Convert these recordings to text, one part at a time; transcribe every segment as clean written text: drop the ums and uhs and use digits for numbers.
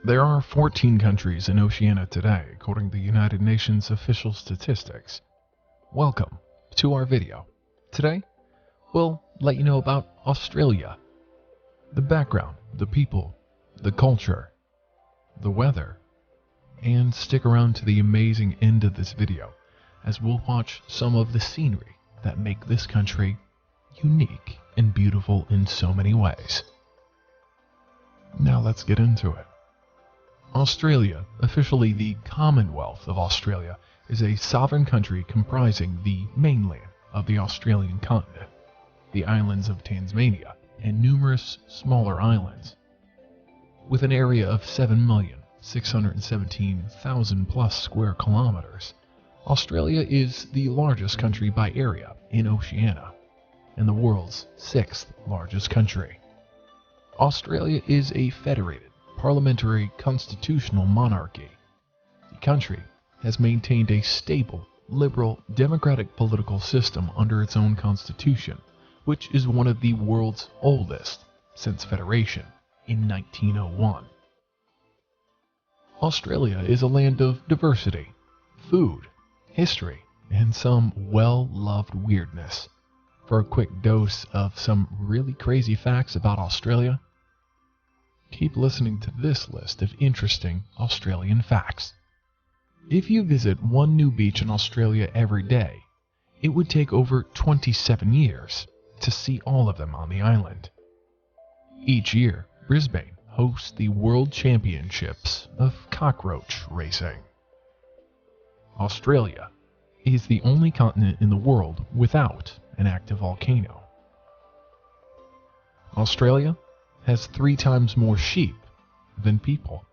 There are 14 countries in Oceania today, according to the United Nations official statistics. Welcome to our video. Today, we'll let you know about Australia. The background, the people, the culture, the weather, and stick around to the amazing end of this video as we'll watch some of the scenery that make this country unique and beautiful in so many ways. Now let's get into it. Australia, officially the Commonwealth of Australia, is a sovereign country comprising the mainland of the Australian continent, the islands of Tasmania, and numerous smaller islands. With an area of 7,617,000 plus square kilometers, Australia is the largest country by area in Oceania, and the world's 6th largest country. Australia is a federated, parliamentary constitutional monarchy. The country has maintained a stable, liberal, democratic political system under its own constitution, which is one of the world's oldest since federation in 1901. Australia is a land of diversity, food, history, and some well-loved weirdness. For a quick dose of some really crazy facts about Australia, keep listening to this list of interesting Australian facts. If you visit one new beach in Australia every day, it would take over 27 years to see all of them on the island. Each year, Brisbane hosts the World Championships of Cockroach Racing. Australia is the only continent in the world without an active volcano. Australia has 3 times more sheep than people.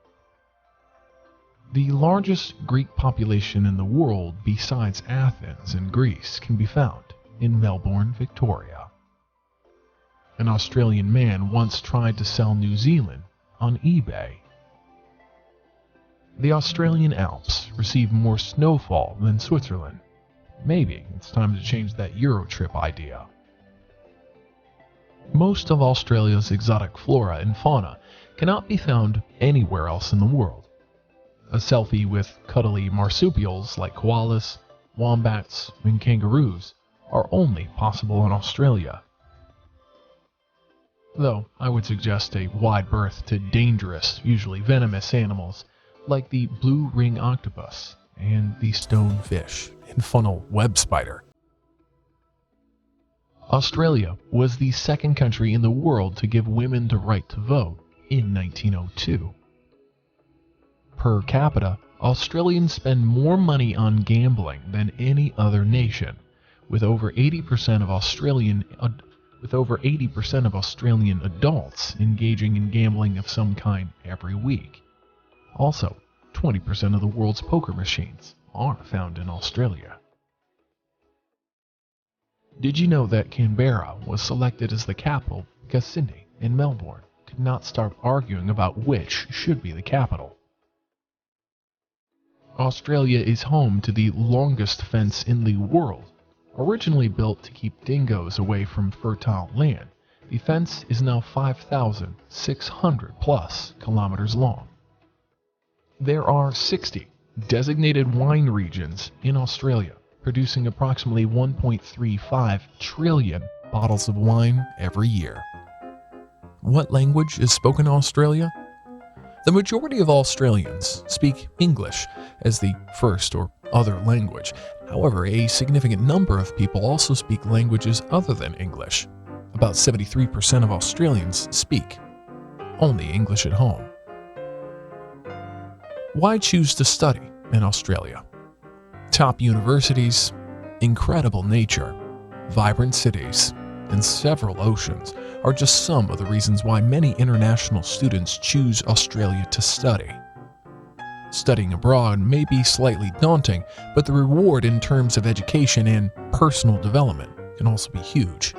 The largest Greek population in the world besides Athens and Greece can be found in Melbourne, Victoria. An Australian man once tried to sell New Zealand on eBay. The Australian Alps receive more snowfall than Switzerland. Maybe it's time to change that Euro trip idea. Most of Australia's exotic flora and fauna cannot be found anywhere else in the world. A selfie with cuddly marsupials like koalas, wombats, and kangaroos are only possible in Australia. Though I would suggest a wide berth to dangerous, usually venomous animals like the blue ring octopus and the stonefish and funnel web spider. Australia was the second country in the world to give women the right to vote in 1902. Per capita, Australians spend more money on gambling than any other nation, with over 80% of Australian adults engaging in gambling of some kind every week. Also, 20% of the world's poker machines are found in Australia. Did you know that Canberra was selected as the capital because Sydney and Melbourne could not stop arguing about which should be the capital? Australia is home to the longest fence in the world. Originally built to keep dingoes away from fertile land, the fence is now 5,600 plus kilometers long. There are 60 designated wine regions in Australia, producing approximately 1.35 trillion bottles of wine every year. What language is spoken in Australia? The majority of Australians speak English as the first or other language. However, a significant number of people also speak languages other than English. About 73% of Australians speak only English at home. Why choose to study in Australia? Top universities, incredible nature, vibrant cities, and several oceans are just some of the reasons why many international students choose Australia to study. Studying abroad may be slightly daunting, but the reward in terms of education and personal development can also be huge.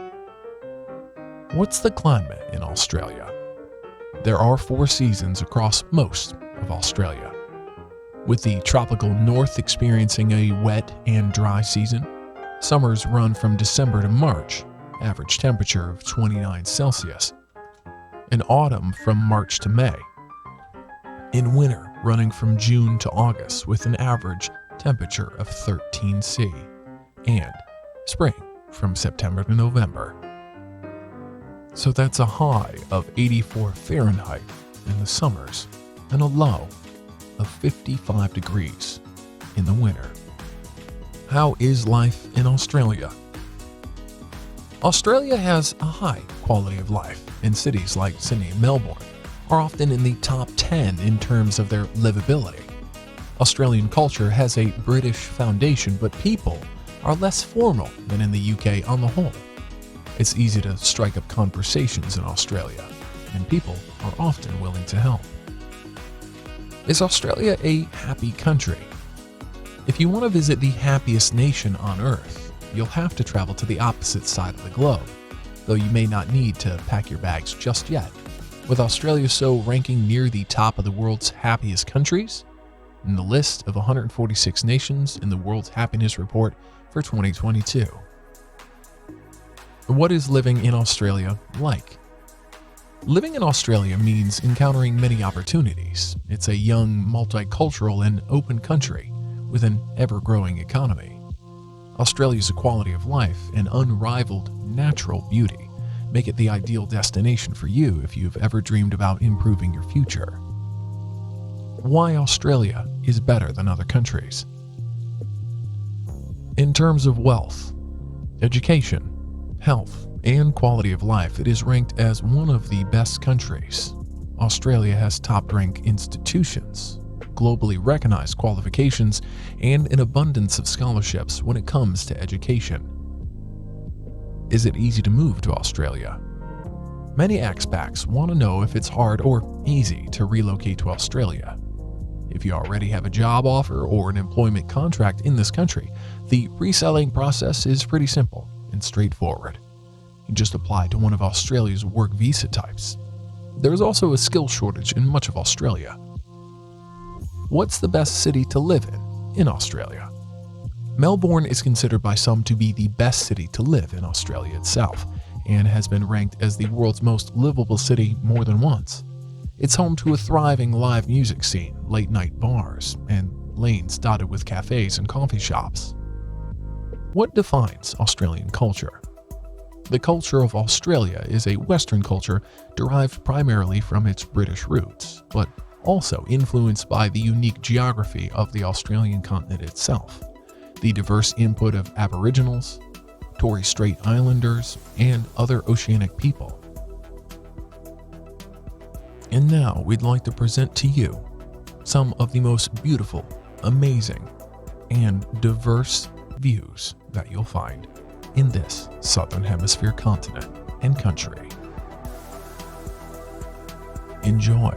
What's the climate in Australia? There are 4 seasons across most of Australia, with the tropical north experiencing a wet and dry season. Summers run from December to March, average temperature of 29 Celsius, and autumn from March to May, In winter, running from June to August with an average temperature of 13 C, and spring from September to November. So that's a high of 84 Fahrenheit in the summers and a low of 55 degrees in the winter. How is life in Australia? Australia has a high quality of life, and cities like Sydney and Melbourne are often in the top 10 in terms of their livability. Australian culture has a British foundation, but people are less formal than in the UK on the whole. It's easy to strike up conversations in Australia, and people are often willing to help. Is Australia a happy country? If you want to visit the happiest nation on Earth, you'll have to travel to the opposite side of the globe, though you may not need to pack your bags just yet. With Australia so ranking near the top of the world's happiest countries, in the list of 146 nations in the World's Happiness Report for 2022. What is living in Australia like? Living in Australia means encountering many opportunities. It's a young, multicultural, and open country with an ever-growing economy. Australia's quality of life and unrivaled natural beauty make it the ideal destination for you if you've ever dreamed about improving your future. Why Australia is better than other countries. In terms of wealth, education, health, and quality of life, it is ranked as one of the best countries. Australia has top-ranked institutions, globally recognized qualifications, and an abundance of scholarships when it comes to education. Is it easy to move to Australia? Many expats want to know if it's hard or easy to relocate to Australia. If you already have a job offer or an employment contract in this country, the resettling process is pretty simple and straightforward. You just apply to one of Australia's work visa types. There is also a skill shortage in much of Australia. What's the best city to live in Australia? Melbourne is considered by some to be the best city to live in Australia itself, and has been ranked as the world's most livable city more than once. It's home to a thriving live music scene, late-night bars, and lanes dotted with cafes and coffee shops. What defines Australian culture? The culture of Australia is a Western culture derived primarily from its British roots, but also influenced by the unique geography of the Australian continent itself, the diverse input of Aboriginals, Torres Strait Islanders, and other oceanic people. And now we'd like to present to you some of the most beautiful, amazing, and diverse views that you'll find in this Southern Hemisphere continent and country. Enjoy.